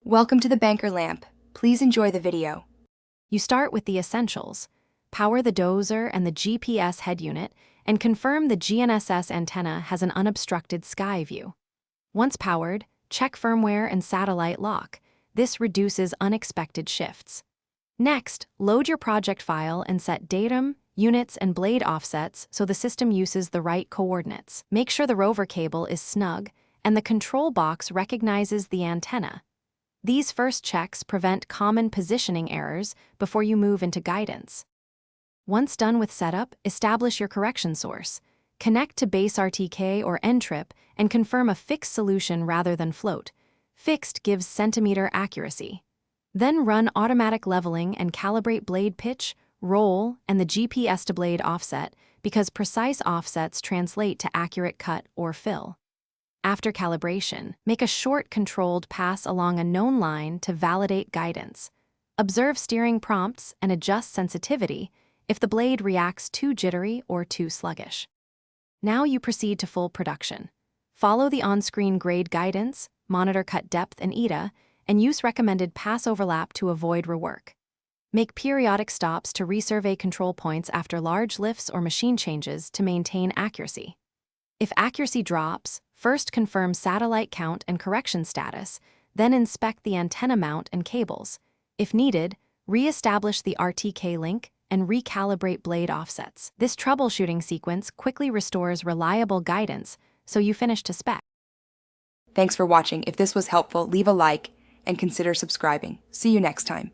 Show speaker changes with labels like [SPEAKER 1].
[SPEAKER 1] Welcome to the Banker Lamp. Please enjoy the video.
[SPEAKER 2] You start with the essentials. Power the Dozer and the GPS head unit and confirm the GNSS antenna has an unobstructed sky view. Once powered, check firmware and satellite lock. This reduces unexpected shifts. Next, load your project file and set datum, units, and blade offsets so the system uses the right coordinates. Make sure the rover cable is snug and the control box recognizes the antenna. These first checks prevent common positioning errors before you move into guidance. Once done with setup, establish your correction source. Connect to base RTK or N-trip and confirm a fixed solution rather than float. Fixed gives centimeter accuracy. Then run automatic leveling and calibrate blade pitch, roll, and the GPS to blade offset because precise offsets translate to accurate cut or fill. After calibration, make a short controlled pass along a known line to validate guidance. Observe steering prompts and adjust sensitivity if the blade reacts too jittery or too sluggish. Now you proceed to full production. Follow the on-screen grade guidance, monitor cut depth and ETA, and use recommended pass overlap to avoid rework. Make periodic stops to resurvey control points after large lifts or machine changes to maintain accuracy. If accuracy drops, first confirm satellite count and correction status, then inspect the antenna mount and cables. If needed, re-establish the RTK link and recalibrate blade offsets. This troubleshooting sequence quickly restores reliable guidance so you finish to spec.
[SPEAKER 1] Thanks for watching. If this was helpful, leave a like and consider subscribing. See you next time.